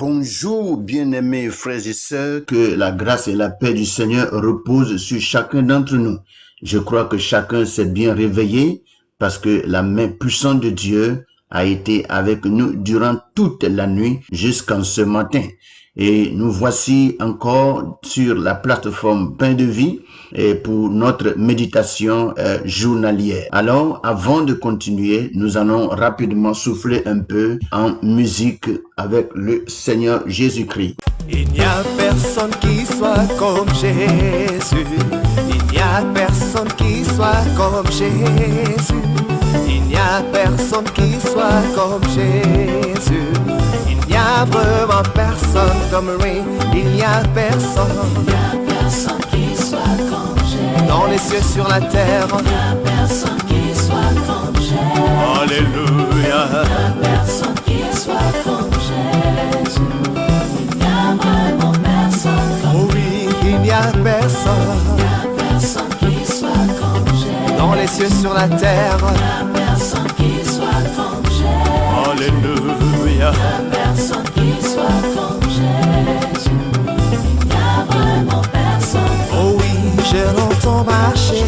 Bonjour, bien-aimés frères et sœurs, que la grâce et la paix du Seigneur reposent sur chacun d'entre nous. Je crois que chacun s'est bien réveillé parce que la main puissante de Dieu a été avec nous durant toute la nuit jusqu'en ce matin. Et nous voici encore sur la plateforme Pain de Vie et pour notre méditation journalière. Alors, avant de continuer, nous allons rapidement souffler un peu en musique avec le Seigneur Jésus-Christ. Il n'y a personne qui soit comme Jésus. Il n'y a personne qui soit comme Jésus. Il n'y a personne qui soit comme Jésus. Il n'y a vraiment personne comme lui. Il n'y a personne. Il n'y a personne qui soit comme Jésus. Dans les cieux, sur la terre. Il n'y a personne qui soit comme Jésus. Alléluia. Il n'y a personne qui soit comme Jésus. Il n'y a vraiment personne comme Oh oui, il n'y a personne. Il n'y a personne qui soit comme Jésus. Dans les cieux, sur la terre. Il n'y a personne qui soit comme Jésus. Alléluia. Il n'y a personne qui soit comme Jésus. Il n'y a vraiment personne. Oh oui, je l'entends marcher.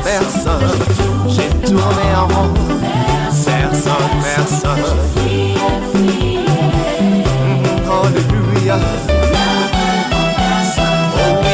Personne. J'ai tourné en rond. Personne. Alléluia.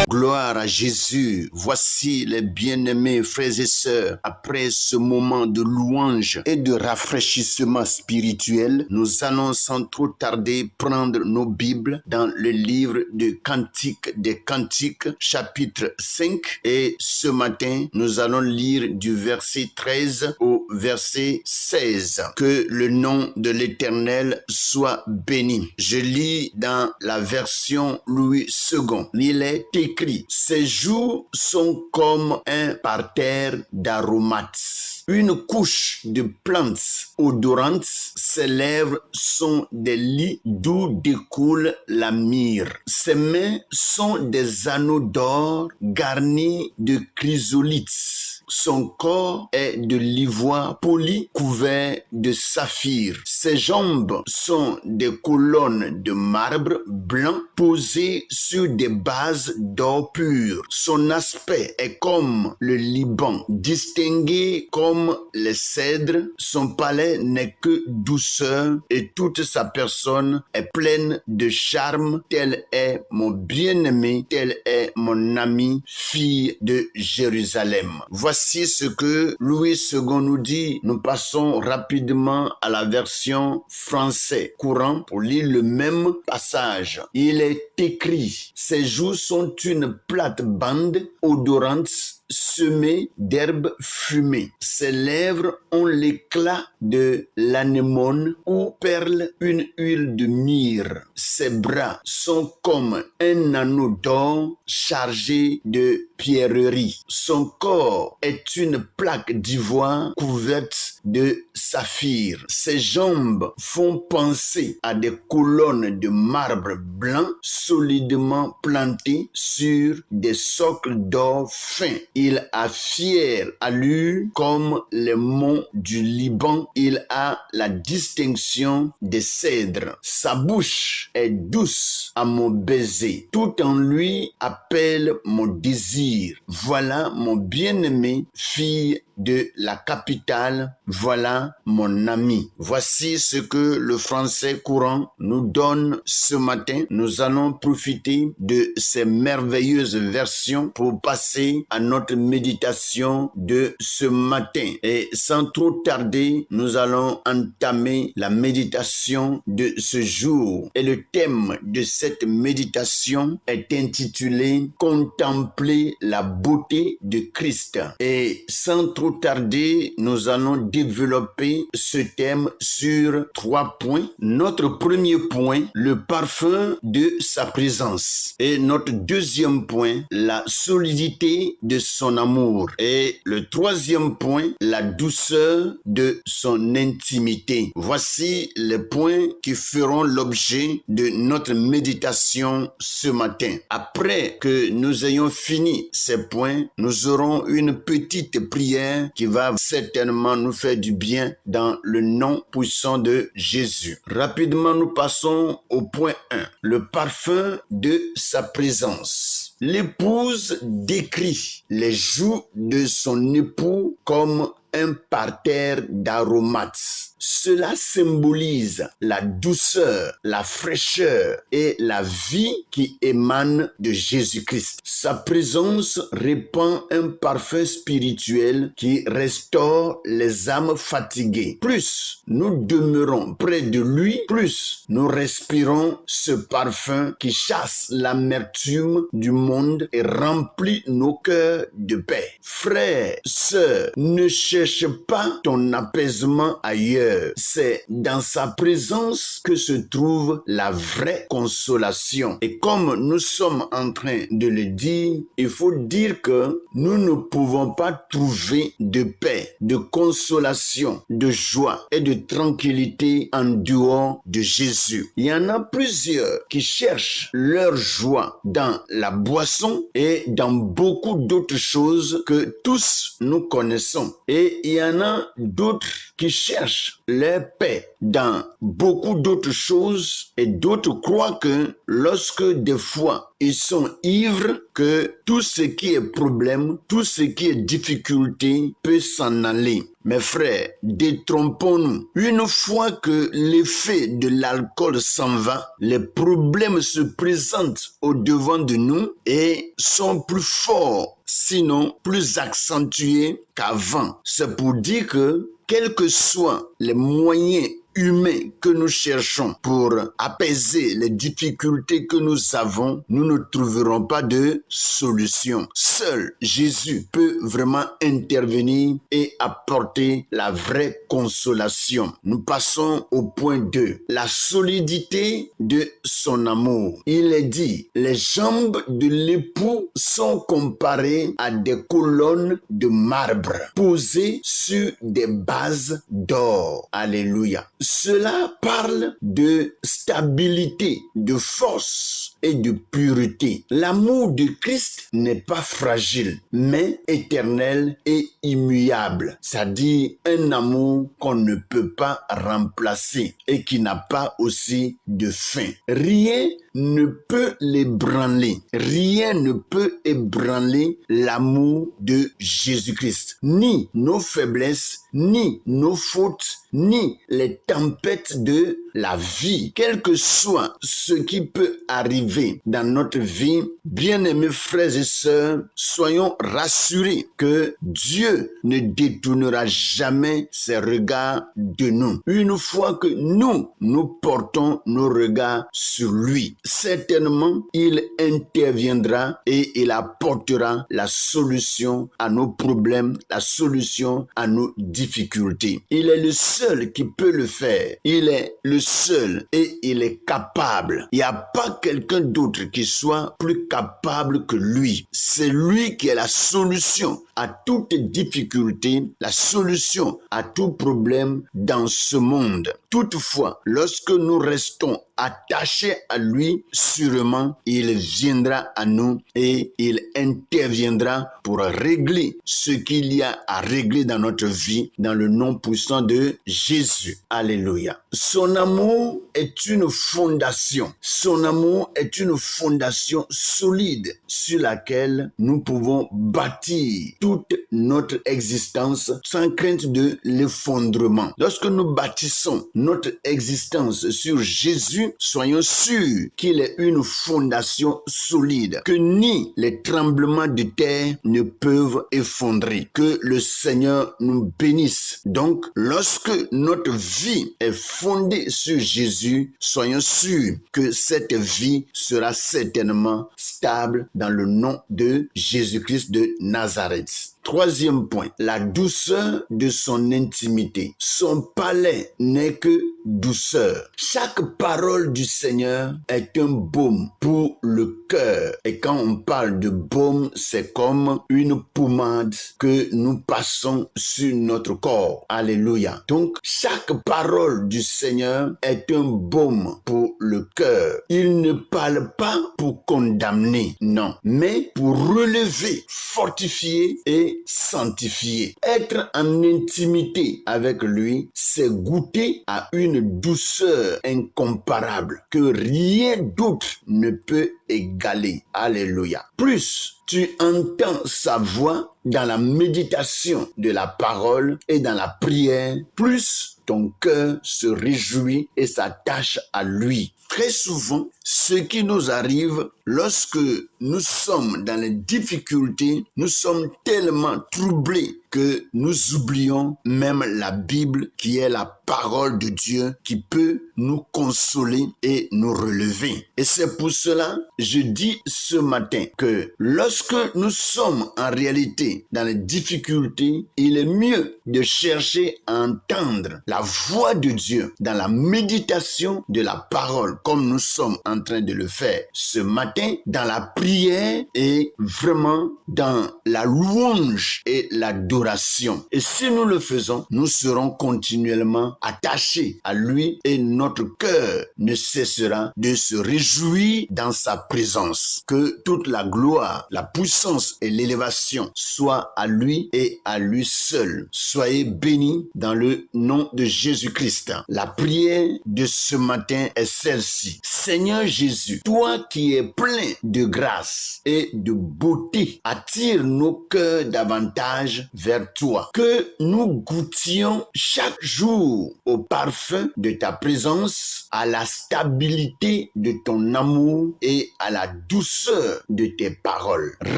Gloire à Jésus. Voici les bien-aimés frères et sœurs. Après ce moment de louange et de rafraîchissement spirituel, nous allons sans trop tarder prendre nos Bibles dans le livre de Cantiques des Cantiques, chapitre 5. Et ce matin, nous allons lire du verset 13 au verset 16. Que le nom de l'Éternel soit béni. Je lis dans la version Louis II. Il est écrit: ces jours sont comme un parterre d'aromates, une couche de plantes odorantes. Ses lèvres sont des lits d'où découle la myrrhe. Ses mains sont des anneaux d'or garnis de chrysolites. Son corps est de l'ivoire poli couvert de saphir. Ses jambes sont des colonnes de marbre blanc posées sur des bases d'or pur. Son aspect est comme le Liban, distingué comme les cèdres. Son palais n'est que douceur et toute sa personne est pleine de charme. Tel est mon bien-aimé, tel est mon ami, fille de Jérusalem. Voici ce que Louis II nous dit. Nous passons rapidement à la version français courant pour lire le même passage. Il est écrit: ces jours sont une plate-bande odorante semée d'herbes fumées. Ses lèvres ont l'éclat de l'anémone où perle une huile de myrrhe. Ses bras sont comme un anneau d'or chargé de pierreries. Son corps est une plaque d'ivoire couverte de saphir. Ses jambes font penser à des colonnes de marbre blanc solidement plantées sur des socles d'or fin. Il a fière allure comme les monts du Liban. Il a la distinction des cèdres. Sa bouche est douce à mon baiser. Tout en lui appelle mon désir. Voilà mon bien-aimé, fille de la capitale, voilà mon ami. Voici ce que le français courant nous donne ce matin. Nous allons profiter de ces merveilleuses versions pour passer à notre méditation de ce matin. Et sans trop tarder, nous allons entamer la méditation de ce jour. Et le thème de cette méditation est intitulé « Contempler la beauté de Christ ». Et sans trop tarder, nous allons développer ce thème sur 3 points. Notre premier point, le parfum de sa présence. Et notre deuxième point, la solidité de son amour. Et le troisième point, la douceur de son intimité. Voici les points qui feront l'objet de notre méditation ce matin. Après que nous ayons fini ces points, nous aurons une petite prière bien qui va certainement nous faire du bien dans le nom puissant de Jésus. Rapidement, nous passons au point 1, le parfum de sa présence. L'épouse décrit les joues de son époux comme un parterre d'aromates. Cela symbolise la douceur, la fraîcheur et la vie qui émane de Jésus-Christ. Sa présence répand un parfum spirituel qui restaure les âmes fatiguées. Plus nous demeurons près de lui, plus nous respirons ce parfum qui chasse l'amertume du monde et remplit nos cœurs de paix. Frères, sœurs, ne cherche pas ton apaisement ailleurs. C'est dans sa présence que se trouve la vraie consolation. Et comme nous sommes en train de le dire, il faut dire que nous ne pouvons pas trouver de paix, de consolation, de joie et de tranquillité en dehors de Jésus. Il y en a plusieurs qui cherchent leur joie dans la boisson et dans beaucoup d'autres choses que tous nous connaissons. Et il y en a d'autres qui cherchent leur paix dans beaucoup d'autres choses et d'autres croient que lorsque des fois ils sont ivres, que tout ce qui est problème, tout ce qui est difficulté peut s'en aller. Mes frères, détrompons-nous. Une fois que l'effet de l'alcool s'en va, les problèmes se présentent au devant de nous et sont plus forts, sinon plus accentués qu'avant. C'est pour dire que quels que soient les moyens humains que nous cherchons pour apaiser les difficultés que nous avons, nous ne trouverons pas de solution. Seul Jésus peut vraiment intervenir et apporter la vraie consolation. Nous passons au point 2, la solidité de son amour. Il est dit, les jambes de l'époux sont comparées à des colonnes de marbre posées sur des bases d'or. Alléluia. Cela parle de stabilité, de force et de pureté. L'amour de Christ n'est pas fragile, mais éternel et immuable. C'est-à-dire un amour qu'on ne peut pas remplacer et qui n'a pas aussi de fin. Rien ne peut l'ébranler. Rien ne peut ébranler l'amour de Jésus-Christ. Ni nos faiblesses, ni nos fautes, ni les tempêtes de la vie. Quel que soit ce qui peut arriver dans notre vie, bien-aimés frères et sœurs, soyons rassurés que Dieu ne détournera jamais ses regards de nous. Une fois que nous portons nos regards sur lui, certainement, il interviendra et il apportera la solution à nos problèmes, la solution à nos difficultés. Il est le seul qui peut le faire. Il est le seul et il est capable. Il n'y a pas quelqu'un d'autre qui soit plus capable que lui. C'est lui qui est la solution à toute difficulté, la solution à tout problème dans ce monde. Toutefois, lorsque nous restons attachés à lui, sûrement, il viendra à nous et il interviendra pour régler ce qu'il y a à régler dans notre vie, dans le nom puissant de Jésus. Alléluia. Son amour est une fondation. Son amour est une fondation solide sur laquelle nous pouvons bâtir toute notre existence sans crainte de l'effondrement. Lorsque nous bâtissons notre existence sur Jésus, soyons sûrs qu'il est une fondation solide, que ni les tremblements de terre ne peuvent effondrer. Que le Seigneur nous bénisse. Donc, lorsque notre vie est fondée sur Jésus, soyons sûrs que cette vie sera certainement stable dans le nom de Jésus-Christ de Nazareth. Troisième point, la douceur de son intimité. Son palais n'est que douceur. Chaque parole du Seigneur est un baume pour le cœur. Et quand on parle de baume, c'est comme une pommade que nous passons sur notre corps. Alléluia. Donc, chaque parole du Seigneur est un baume pour le cœur. Il ne parle pas pour condamner, non, mais pour relever, fortifier et été sanctifié. Être en intimité avec lui, c'est goûter à une douceur incomparable que rien d'autre ne peut égaler. Alléluia. Plus tu entends sa voix dans la méditation de la parole et dans la prière, plus ton cœur se réjouit et s'attache à lui. Très souvent, ce qui nous arrive lorsque nous sommes dans les difficultés, nous sommes tellement troublés que nous oublions même la Bible qui est la parole de Dieu qui peut nous consoler et nous relever. Et c'est pour cela, je dis ce matin que lorsque nous sommes en réalité dans les difficultés, il est mieux de chercher à entendre la voix de Dieu dans la méditation de la parole comme nous sommes en train de le faire ce matin, dans la prière et vraiment dans la louange et l'adoration. Et si nous le faisons, nous serons continuellement attachés à lui et notre cœur ne cessera de se réjouir dans sa présence. Que toute la gloire, la puissance et l'élévation soient à lui et à lui seul. Soyez bénis dans le nom de Jésus-Christ. La prière de ce matin est celle-ci. Seigneur Jésus, toi qui es plein de grâce et de beauté, attire nos cœurs davantage vers toi. Que nous goûtions chaque jour au parfum de ta présence, à la stabilité de ton amour et à la douceur de tes paroles.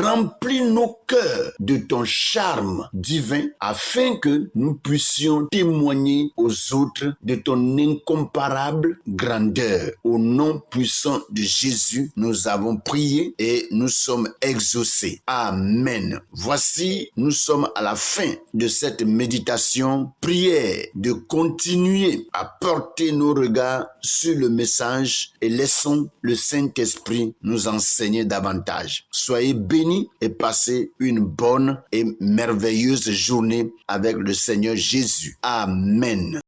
Remplis nos cœurs de ton charme divin afin que nous puissions témoigner aux autres de ton incomparable grandeur. Au nom puissant de Jésus, nous avons prié et nous sommes exaucés. Amen. Voici, nous sommes à la fin de cette méditation. Prière de continuer à porter nos regards sur le message et laissons le Saint-Esprit nous enseigner davantage. Soyez bénis et passez une bonne et merveilleuse journée avec le Seigneur Jésus. Amen.